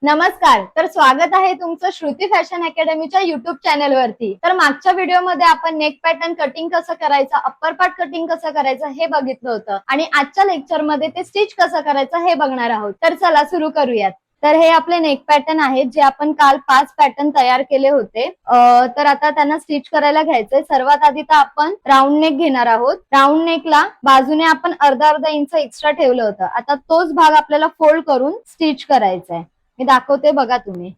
नमस्कार. तर स्वागत आहे तुमचं श्रुती फॅशन अकॅडमीच्या युट्यूब चॅनल वरती. तर मागच्या व्हिडिओमध्ये आपण नेक पॅटर्न कटिंग कसं करायचं, अप्पर पार्ट कटिंग कसं करायचं हे बघितलं होतं आणि आजच्या लेक्चर मध्ये ते स्टिच कसं करायचं हे बघणार आहोत. तर चला सुरू करूयात. तर हे आपले नेक पॅटर्न आहेत जे आपण काल 5 पॅटर्न तयार केले होते. तर आता त्यांना स्टिच करायला घ्यायचंय. सर्वात आधी तर आपण राऊंड नेक घेणार आहोत. राऊंड नेकला बाजूने आपण अर्धा इंच एक्स्ट्रा ठेवलं होतं. आता तोच भाग आपल्याला फोल्ड करून स्टिच करायचा आहे. मी दाखवते बघा तुम्ही.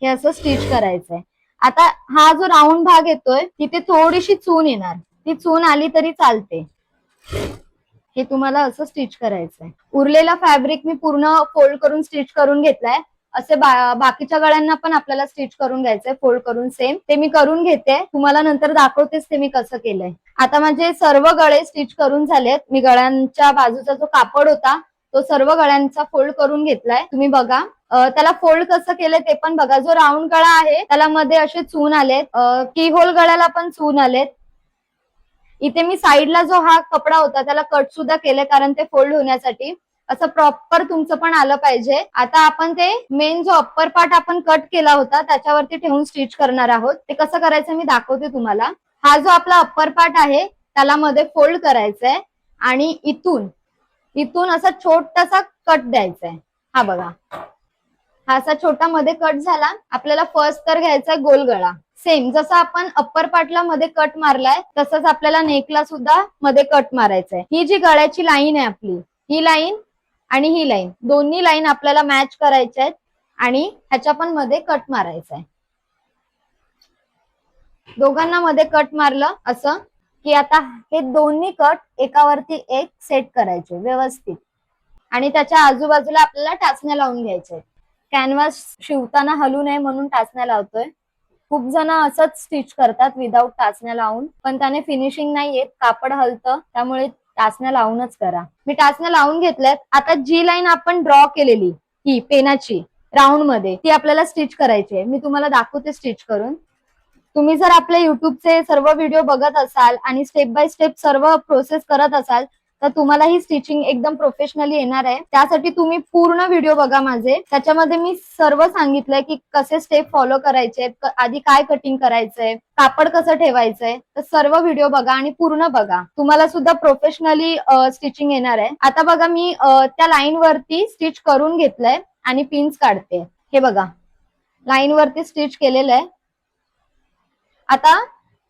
हे असं स्टिच करायचंय. आता हा जो राऊंड भाग येतोय तिथे थोडीशी चून येणार. ती चून आली तरी चालते. हे तुम्हाला असं स्टिच करायचंय. उरलेला फॅब्रिक मी पूर्ण फोल्ड करून स्टिच करून घेतलाय. असे बाकीच्या गळ्यांना पण आपल्याला स्टिच करून घ्यायचंय फोल्ड करून सेम. ते मी करून घेते. तुम्हाला नंतर दाखवतेच ते मी कसं केलंय. आता माझे सर्व गळे स्टिच करून झालेत. मी गळ्यांच्या बाजूचा जो कापड होता तो सर्व गळ्यांचा फोल्ड करून घेतलाय. तुम्ही बघा. त्याला फोल्ड कसं केलंय ते पण बघा. जो राऊंड गळा आहे त्याला मध्ये असे चून आलेत. की होल गळ्याला पण चून आलेत. इथे मी साईडला जो हा कपडा होता त्याला कट सुद्धा केले कारण ते फोल्ड होण्यासाठी. असं प्रॉपर तुमचं पण आलं पाहिजे. आता आपण ते मेन जो अप्पर पार्ट आपण कट केला होता त्याच्यावरती ठेवून स्टिच करणार आहोत. ते कसं करायचं मी दाखवते तुम्हाला. हा जो आपला अप्पर पार्ट आहे त्याला मध्ये फोल्ड करायचंय आणि इथून असा छोटासा कट द्यायचा आहे. हा बघा. हा असा छोटा मध्ये कट झाला. आपल्याला फर्स्ट तर घ्यायचा गोल गळा. सेम जसं आपण अप्पर पार्टला मध्ये कट मारलाय तसंच आपल्याला नेकला सुद्धा मध्ये कट मारायचंय. ही जी गळ्याची लाईन आहे आपली, ही लाईन आणि ही लाईन दोन्ही लाईन आपल्याला मॅच करायच्या आहेत आणि ह्याच्या पण मध्ये कट मारायचा आहे. दोघांना मध्ये कट मारलं असं की आता हे दोन्ही कट एकावरती एक सेट करायचे व्यवस्थित आणि त्याच्या आजूबाजूला आपल्याला टाचण्या लावून घ्यायचे. कॅनव्हास शिवताना हलू नये म्हणून टाचण्या लावतोय. खूप जण असंच स्टिच करतात विदाऊट टाचण्या लावून, पण त्याने फिनिशिंग नाही येत, कापड हलतं. त्यामुळे टाचण्या लावूनच करा. मी टाचण्या लावून घेतल्यात. आता जी लाईन आपण ड्रॉ केलेली ही पेनाची राऊंड मध्ये ती आपल्याला स्टिच करायची आहे. मी तुम्हाला दाखवते स्टिच करून. तुम्ही जर आपले युट्यूबचे सर्व व्हिडिओ बघत असाल आणि स्टेप बाय स्टेप सर्व प्रोसेस करत असाल तर तुम्हाला ही स्टिचिंग एकदम प्रोफेशनली येणार आहे. त्यासाठी तुम्ही पूर्ण व्हिडिओ बघा माझे. त्याच्यामध्ये मी सर्व सांगितलंय की कसे स्टेप फॉलो करायचे, आधी काय कटिंग करायचंय, कापड कसं ठेवायचंय. तर सर्व व्हिडिओ बघा आणि पूर्ण बघा. तुम्हाला सुद्धा प्रोफेशनली स्टिचिंग येणार आहे. आता बघा मी त्या लाईन वरती स्टिच करून घेतलंय आणि पिन्स काढते. हे बघा लाईन वरती स्टिच केलेलं आहे. आता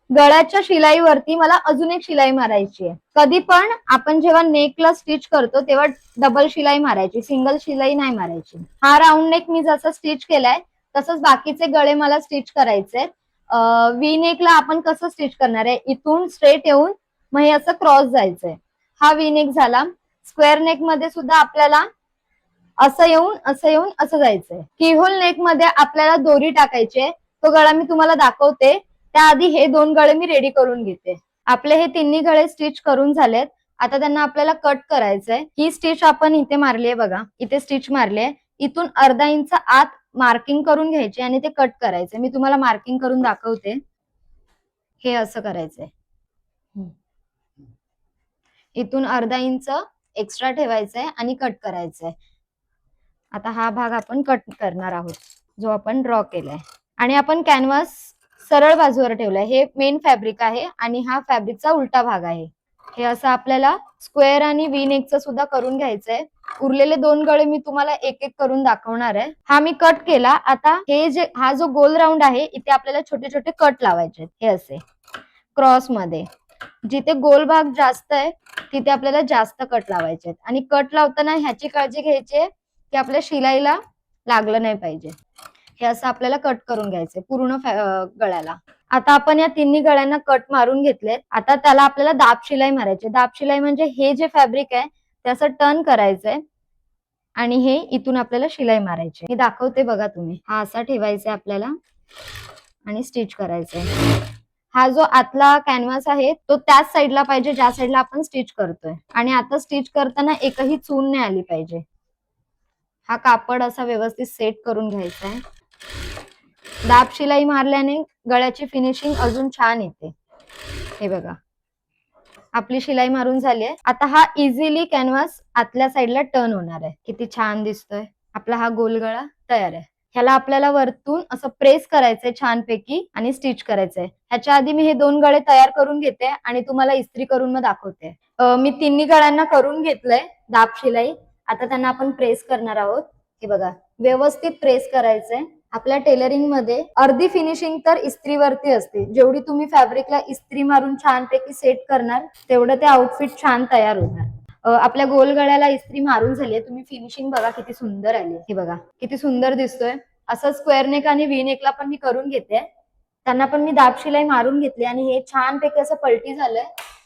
गळ्याच्या शिलाईवरती मला अजून एक शिलाई मारायची आहे. कधी पण आपण जेव्हा नेकला स्टिच करतो तेव्हा डबल शिलाई मारायची, सिंगल शिलाई नाही मारायची. हा राऊंड नेक मी जसं स्टिच केलाय तसंच बाकीचे गळे मला स्टिच करायचे. वी नेकला आपण कसं स्टिच करणार आहे, इथून स्ट्रेट येऊन मग हे असं क्रॉस जायचंय. हा वी नेक झाला. स्क्वेअर नेक मध्ये सुद्धा आपल्याला असं येऊन असं जायचंय. कीहोल नेक मध्ये आपल्याला दोरी टाकायची. तो गळा मी तुम्हाला दाखवते. त्याआधी हे दोन गळे मी रेडी करून घेते. आपले हे तिन्ही गळे स्टिच करून झालेत. आता त्यांना आपल्याला कट करायचंय. ही स्टिच आपण इथे मारली आहे बघा. इथे स्टिच मारली आहे. इथून अर्धा इंच आत मार्किंग करून घ्यायचे आणि ते कट करायचंय. मी तुम्हाला मार्किंग करून दाखवते. हे असं करायचंय. इथून अर्धा इंच एक्स्ट्रा ठेवायचंय आणि कट करायचंय. आता हा भाग आपण कट करणार आहोत जो आपण ड्रॉ केलाय आणि आपण कॅनव्हास सरळ बाजूवर ठेवलाय. हे मेन फॅब्रिक आहे आणि हा फॅब्रिकचा उलटा भाग आहे. हे असं आपल्याला स्क्वेअर आणि वी नेकचं सुद्धा करून घ्यायचंय. उरलेले दोन गळे मी तुम्हाला एक एक करून दाखवणार आहे. हा मी कट केला. आता हा जो गोल राऊंड आहे इथे आपल्याला छोटे छोटे कट लावायचे. हे असे क्रॉस मध्ये जिथे गोल भाग जास्त आहे तिथे आपल्याला जास्त कट लावायचे आणि कट लावताना ह्याची काळजी घ्यायची की आपल्या शिलाईला लागलं नाही पाहिजे. हे असं आपल्याला कट करून घ्यायचंय पूर्ण गळ्याला. आता आपण या तिन्ही गळ्यांना कट मारून घेतलेत. आता त्याला आपल्याला दाब शिलाई मारायची. दाब शिलाई म्हणजे हे जे फॅब्रिक आहे ते असं टर्न करायचंय आणि हे इथून आपल्याला शिलाई मारायची. हे दाखवते बघा तुम्ही. हा असा ठेवायचा आपल्याला आणि स्टिच करायचंय. हा जो आतला कॅनव्हास आहे तो त्याच साईडला पाहिजे ज्या साईडला आपण स्टिच करतोय आणि आता स्टिच करताना एकही चून नाही आली पाहिजे. हा कापड असा व्यवस्थित सेट करून घ्यायचा आहे. दाब शिलाई मारल्याने गळ्याची फिनिशिंग अजून छान येते. हे बघा आपली शिलाई मारून झाली आहे. आता हा इझिली कॅनव्हास आतल्या साईडला टर्न होणार आहे. किती छान दिसतोय. आपला हा गोल गळा तयार आहे. ह्याला आपल्याला वरतून असं प्रेस करायचंय छानपैकी आणि स्टिच करायचंय. ह्याच्या आधी मी हे 2 गळे तयार करून घेते आणि तुम्हाला इस्त्री करून मग दाखवते. मी तिन्ही गळ्यांना करून घेतलंय दाब शिलाई. आता त्यांना आपण प्रेस करणार आहोत. हे बघा, व्यवस्थित प्रेस करायचंय. आपल्या टेलरिंग मध्ये अर्धी फिनिशिंग तर इस्त्रीवरती असते. जेवढी तुम्ही फॅब्रिकला इस्त्री मारून छानपैकी सेट करणार तेवढं ते आउटफिट छान तयार होणार. आपल्या गोल गळ्याला इस्त्री मारून झालीये. तुम्ही फिनिशिंग बघा किती सुंदर आली. हे बघा किती सुंदर दिसतोय. असं स्क्वेअर नेक आणि व्ही नेकला पण मी करून घेते. त्यांना पण मी दाब शिलाई मारून घेतली आणि हे छानपैकी असं पलटी झालंय.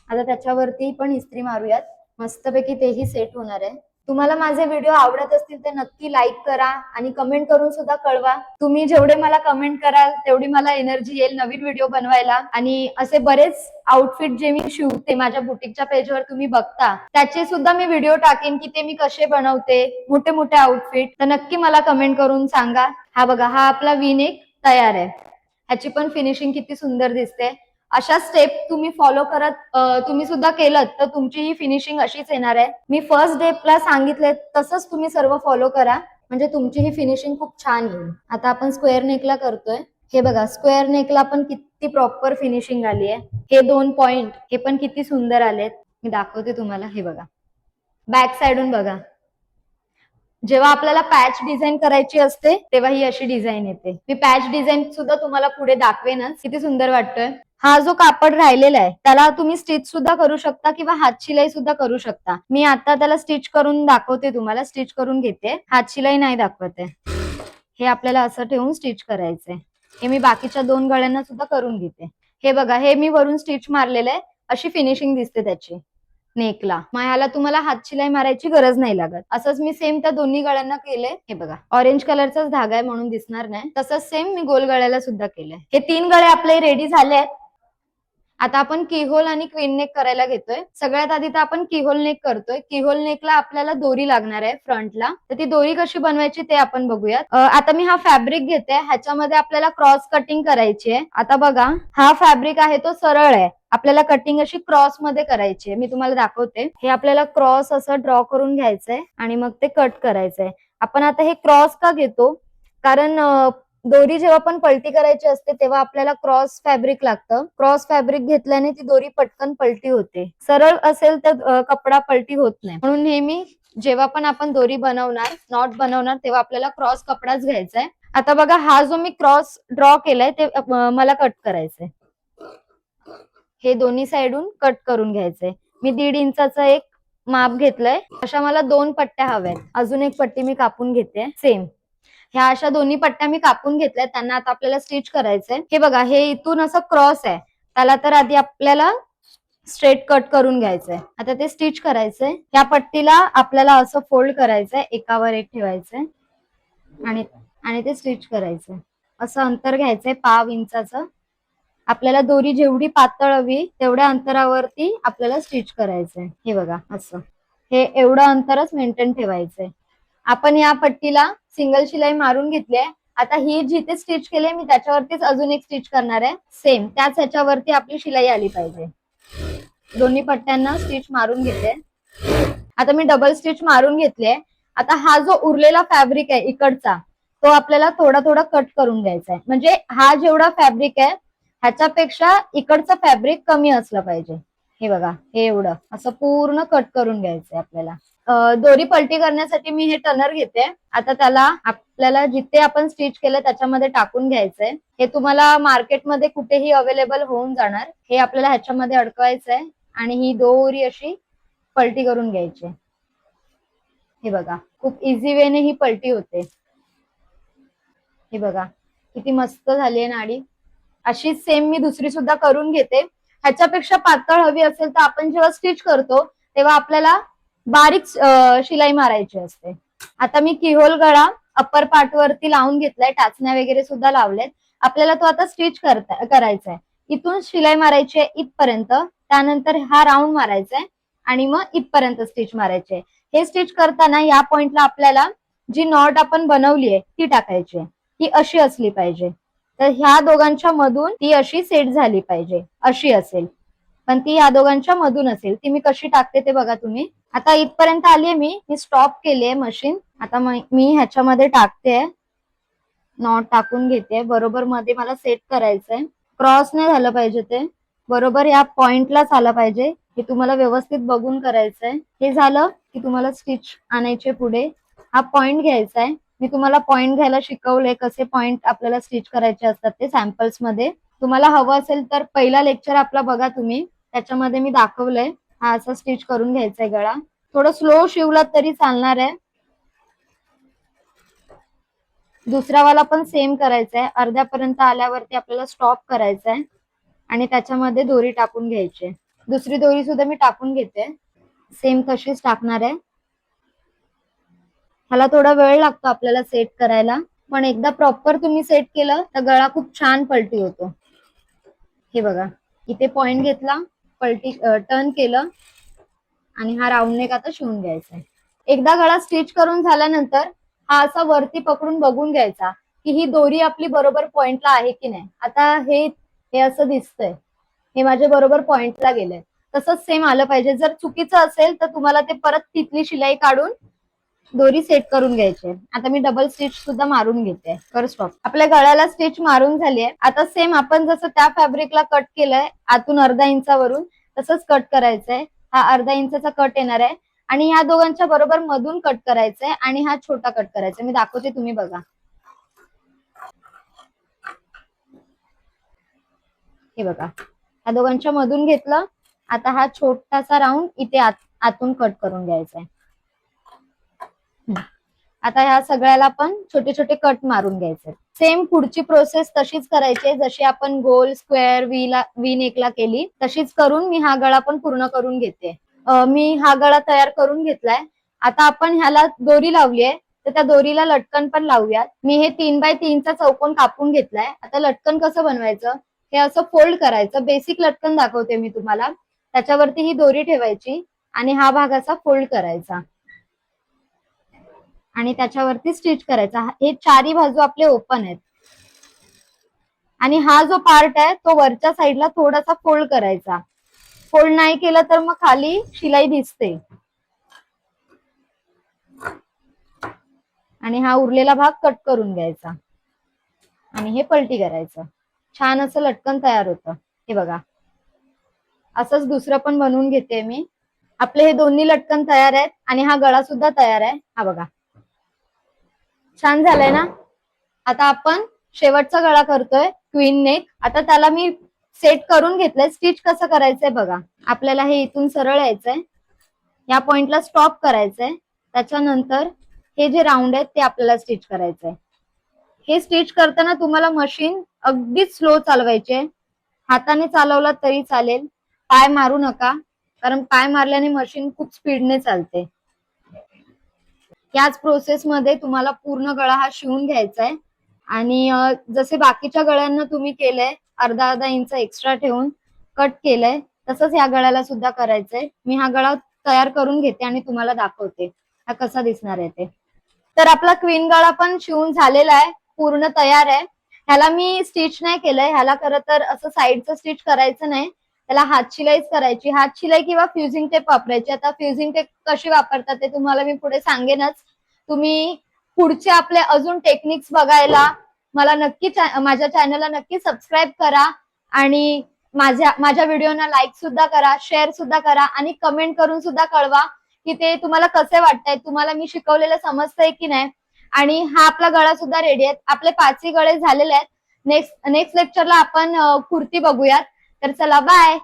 आता त्याच्यावरती पण इस्त्री मारूयात. मस्तपैकी तेही सेट होणार आहे. तुम्हाला माझे व्हिडिओ आवडत असतील तर नक्की लाईक करा आणि कमेंट करून सुद्धा कळवा. तुम्ही जेवढे मला कमेंट कराल तेवढी मला एनर्जी येईल नवीन व्हिडिओ बनवायला. आणि असे बरेच आउटफिट जे मी शिवते माझ्या बुटीकच्या पेजवर तुम्ही बघता त्याचे सुद्धा मी व्हिडिओ टाकेन की ते मी कसे बनवते मोठे मोठे आउटफिट. तर नक्की मला कमेंट करून सांगा. हा बघा, हा आपला व्ही नेक तयार आहे. ह्याची पण फिनिशिंग किती सुंदर दिसते. अशा स्टेप तुम्ही फॉलो करत तुम्ही सुद्धा केलं तर तुमची ही फिनिशिंग अशीच येणार आहे. मी फर्स्ट स्टेपला सांगितले तसंच तुम्ही सर्व फॉलो करा म्हणजे तुमची ही फिनिशिंग खूप छान येईल. आता आपण स्क्वेअर नेकला करतोय. हे बघा, स्क्वेअर नेकला पण किती प्रॉपर फिनिशिंग आली आहे. हे 2 पॉइंट हे पण किती सुंदर आलेत. मी दाखवते तुम्हाला. हे बघा, बॅक साइडून बघा. जेव्हा आपल्याला पॅच डिझाईन करायची असते तेव्हा ही अशी डिझाईन येते. मी पॅच डिझाईन सुद्धा तुम्हाला पुढे दाखवेनच. किती सुंदर वाटतोय. हा जो कापड राहिलेला आहे त्याला तुम्ही स्टिच सुद्धा करू शकता किंवा हात शिलाई सुद्धा करू शकता. मी आता त्याला स्टिच करून दाखवते तुम्हाला. स्टिच करून घेते, हात शिलाई नाही दाखवते. हे आपल्याला असं ठेवून स्टिच करायचंय. हे मी बाकीच्या 2 गळ्यांना सुद्धा करून घेते. हे बघा, हे मी वरून स्टिच मारलेलं आहे. अशी फिनिशिंग दिसते त्याची नेकला. मग ह्याला तुम्हाला हात शिलाई मारायची गरज नाही लागत. असंच मी सेम त्या दोन्ही गळ्यांना केलंय. हे बघा, ऑरेंज कलरचाच धागा आहे म्हणून दिसणार नाही. तसंच सेम मी गोल गळ्याला सुद्धा केलंय. हे 3 गळे आपले रेडी झाले आहेत. आता आपण कीहोल आणि क्वीन नेक करायला घेतोय. सगळ्यात आधी तर आपण कीहोल नेक करतोय. कीहोल नेकला आपल्याला दोरी लागणार आहे फ्रंटला. तर ती दोरी कशी बनवायची ते आपण बघूयात. आता मी हा फॅब्रिक घेते. ह्याच्यामध्ये आपल्याला क्रॉस कटिंग करायची आहे. आता बघा, हा फॅब्रिक आहे तो सरळ आहे. आपल्याला कटिंग अशी क्रॉस मध्ये करायची आहे. मी तुम्हाला दाखवते. हे आपल्याला क्रॉस असं ड्रॉ करून घ्यायचंय आणि मग ते कट करायचंय. आपण आता हे क्रॉस का घेतो कारण दोरी जेव्हा पण पलटी करायची असते तेव्हा आपल्याला क्रॉस फॅब्रिक लागतं. क्रॉस फॅब्रिक घेतल्याने ती दोरी पटकन पलटी होते. सरळ असेल तर कपडा पलटी होत नाही. म्हणून नेहमी जेव्हा पण आपण दोरी बनवणार नॉट बनवणार तेव्हा आपल्याला क्रॉस कपडाच घ्यायचा आहे. आता बघा, हा जो मी क्रॉस ड्रॉ केलाय ते मला कट करायचंय. हे दोन्ही साइडून कट करून घ्यायचंय. मी 1.5 इंचाचं एक माप घेतलंय. अशा मला 2 पट्ट्या हव्यात. अजून एक पट्टी मी कापून घेते सेम. ह्या अशा दोन्ही पट्ट्या मी कापून घेतल्या. त्यांना आता आपल्याला स्टिच करायचंय. हे बघा, हे इथून असं क्रॉस आहे. त्याला तर आधी आपल्याला स्ट्रेट कट करून घ्यायचंय. आता ते स्टिच करायचंय. या पट्टीला आपल्याला असं फोल्ड करायचंय, एकावर एक ठेवायचंय आणि ते स्टिच करायचंय. असं अंतर घ्यायचंय 1/2 इंचाचं. आपल्याला दोरी जेवढी पातळ हवी तेवढ्या अंतरावरती आपल्याला स्टिच करायचंय. हे बघा, असं हे एवढं अंतरच मेंटेन ठेवायचंय. आपण या पट्टीला सिंगल शिलाई मारून घेतली आहे. आता ही जिथे स्टिच केली मी त्याच्यावरतीच अजून एक स्टिच करणार आहे. सेम त्याच ह्याच्यावरती आपली शिलाई आली पाहिजे. दोन्ही पट्ट्यांना स्टिच मारून घेते. आता मी डबल स्टिच मारून घेतले. आता हा जो उरलेला फॅब्रिक आहे इकडचा तो आपल्याला थोडा थोडा कट करून घ्यायचा आहे. म्हणजे हा जेवढा फॅब्रिक आहे ह्याच्यापेक्षा इकडचं फॅब्रिक कमी असलं पाहिजे. हे बघा, हे एवढं असं पूर्ण कट करून घ्यायचंय आपल्याला. दोरी पलटी करण्यासाठी मी हे टनर घेते. आता त्याला आपल्याला जिथे आपण स्टिच केलं त्याच्यामध्ये टाकून घ्यायचंय. हे तुम्हाला मार्केटमध्ये कुठेही अवेलेबल होऊन जाणार. हे आपल्याला ह्याच्यामध्ये अडकवायचंय आणि ही दोरी अशी पलटी करून घ्यायची. हे बघा, खूप इझी वेने ही पलटी होते. हे बघा किती मस्त झाली आहे नाडी. अशीच सेम मी दुसरी सुद्धा करून घेते. ह्याच्यापेक्षा पातळ हवी असेल तर आपण जेव्हा स्टिच करतो तेव्हा आपल्याला बारीक शिलाई मारायची असते. आता मी किहोल गळा अप्पर पार्ट वरती लावून घेतलाय. टाचण्या वगैरे सुद्धा लावलेत. आपल्याला तो आता स्टिच करायचा आहे. इथून शिलाई मारायची आहे इथपर्यंत. त्यानंतर हा राऊंड मारायचा आहे आणि मग इथपर्यंत स्टिच मारायची आहे. हे स्टिच करताना या पॉइंटला आपल्याला जी नॉट आपण बनवली आहे ती टाकायची आहे. ती अशी असली पाहिजे. तर ह्या दोघांच्या मधून ती अशी सेट झाली पाहिजे. अशी असेल पण ती या दोघांच्या मधून असेल. ती मी कशी टाकते ते बघा तुम्ही. आता इथपर्यंत आलीये मी स्टॉप केलीये मशीन आता मी ह्याच्यामध्ये टाकते, नॉट टाकून घेते. बरोबर मध्ये मला सेट करायचंय. क्रॉस नाही झालं पाहिजे, ते बरोबर या पॉइंटलाच आलं पाहिजे. हे तुम्हाला व्यवस्थित बघून करायचंय. हे झालं की तुम्हाला स्टिच आणायचे पुढे. हा पॉइंट घ्यायचा आहे. मी तुम्हाला पॉइंट घ्यायला शिकवलंय, कसे पॉइंट आपल्याला स्टिच करायचे असतात ते सॅम्पल्स मध्ये. तुम्हाला हवं असेल तर पहिला लेक्चर आपला बघा तुम्ही, त्याच्यामध्ये मी दाखवलंय. हा असा स्टिच करून घ्यायचाय गळा. थोडं स्लो शिवलात तरी चालणार आहे. दुसरा वाला पण सेम करायचा आहे. अर्ध्यापर्यंत आल्यावरती आपल्याला स्टॉप करायचा आहे आणि त्याच्यामध्ये दोरी टाकून घ्यायची. दुसरी दोरी सुद्धा मी टाकून घेते, सेम तशीच टाकणार आहे. ह्याला थोडा वेळ लागतो आपल्याला सेट करायला, पण एकदा प्रॉपर तुम्ही सेट केलं तर गळा खूप छान पलटी होतो. हे बघा, इथे पॉइंट घेतला, पलटी टर्न केलं आणि हा राऊंड नेक आता शिवून घ्यायचा आहे. एकदा गळा स्टिच करून झाल्यानंतर हा असा वरती पकडून बघून घ्यायचा की ही दोरी आपली बरोबर पॉइंटला आहे की नाही. आता हे असं दिसतंय, हे माझे बरोबर पॉइंटला गेलंय. तसंच सेम आलं पाहिजे. जर चुकीचं असेल तर तुम्हाला ते परत तिथली शिलाई काढून दोरी सेट करून घ्यायची. आता मी डबल स्टिच सुद्धा मारून घेते. कर स्टॉप. आपल्या गळ्याला स्टिच मारून झाली आहे. आता सेम आपण जसं त्या फॅब्रिकला कट केलंय आतून अर्धा इंचावरून, तसंच कट करायचंय. हा अर्धा इंचाचा कट येणार आहे आणि ह्या दोघांच्या बरोबर मधून कट करायचंय आणि हा छोटा कट करायचा. मी दाखवते, तुम्ही बघा. हे बघा, ह्या दोघांच्या मधून घेतलं. आता हा छोटासा राऊंड इथे आतून कट करून घ्यायचा आहे. आता ह्या सगळ्याला पण छोटे छोटे कट मारून घ्यायचे. सेम पुढची प्रोसेस तशीच करायची जशी आपण गोल, स्क्वेअर, वी नेकला केली तशीच करून मी हा गळा पण पूर्ण करून घेते. मी हा गळा तयार करून घेतलाय. आता आपण ह्याला दोरी लावलीये, तर त्या दोरीला लटकन पण लावूयात. मी हे 3x3चा चौकोन कापून घेतलाय. आता लटकन कसं बनवायचं, हे असं फोल्ड करायचं. बेसिक लटकन दाखवते मी तुम्हाला. त्याच्यावरती ही दोरी ठेवायची आणि हा भाग असा फोल्ड करायचा आणि त्याच्यावरती स्टिच करायचा. हे चारी बाजू आपले ओपन आहेत आणि हा जो पार्ट आहे तो वरच्या साईडला थोडासा फोल्ड करायचा. फोल्ड नाही केलं तर मग खाली शिलाई दिसते. आणि हा उरलेला भाग कट करून घ्यायचा आणि हे पलटी करायचं. छान असं लटकन तयार होतं. हे बघा, असंच दुसरं पण बनवून घेते मी. आपले हे दोन्ही लटकन तयार आहेत आणि हा गळा सुद्धा तयार आहे. हा बघा, छान झालंय ना. आता आपण शेवटचा गळा करतोय, क्वीन नेक. आता त्याला मी सेट करून घेतलंय. स्टिच कसं करायचंय बघा. आपल्याला हे इथून सरळ यायचंय, या पॉइंटला स्टॉप करायचंय. त्याच्यानंतर हे जे राऊंड आहेत ते आपल्याला स्टिच करायचंय. हे स्टिच करताना तुम्हाला मशीन अगदीच स्लो चालवायचे. हाताने चालवला तरी चालेल, पाय मारू नका, कारण पाय मारल्याने मशीन खूप स्पीडने चालते. याच प्रोसेसमध्ये तुम्हाला पूर्ण गळा हा शिवून घ्यायचा आहे आणि जसे बाकीच्या गळ्यांना तुम्ही केलंय, अर्धा अर्धा इंच एक्स्ट्रा ठेवून कट केलंय, तसंच या गळ्याला सुद्धा करायचंय. मी हा गळा तयार करून घेते आणि तुम्हाला दाखवते हा कसा दिसणार आहे ते. तर आपला क्वीन गळा पण शिवून झालेला आहे, पूर्ण तयार आहे. ह्याला मी स्टिच नाही केलंय. ह्याला खरं तर असं साईडचं स्टिच करायचं नाही, त्याला हात शिलाईच करायची. हात शिलाई किंवा फ्युजिंग टेप वापरायची. आता फ्युजिंग टेप कशी वापरतात ते तुम्हाला मी पुढे सांगेनच. तुम्ही पुढचे आपले अजून टेक्निक्स बघायला मला नक्की माझ्या चॅनलला नक्की सबस्क्राईब करा आणि माझ्या व्हिडिओना लाईक सुद्धा करा, शेअर सुद्धा करा आणि कमेंट करून सुद्धा कळवा की ते तुम्हाला कसे वाटतायत, तुम्हाला मी शिकवलेलं समजतंय की नाही. आणि हा आपला गळा सुद्धा रेडी आहे. आपले 5ही गळे झालेले आहेत. नेक्स्ट लेक्चरला आपण कुर्ती बघूयात. तर चला, बाय.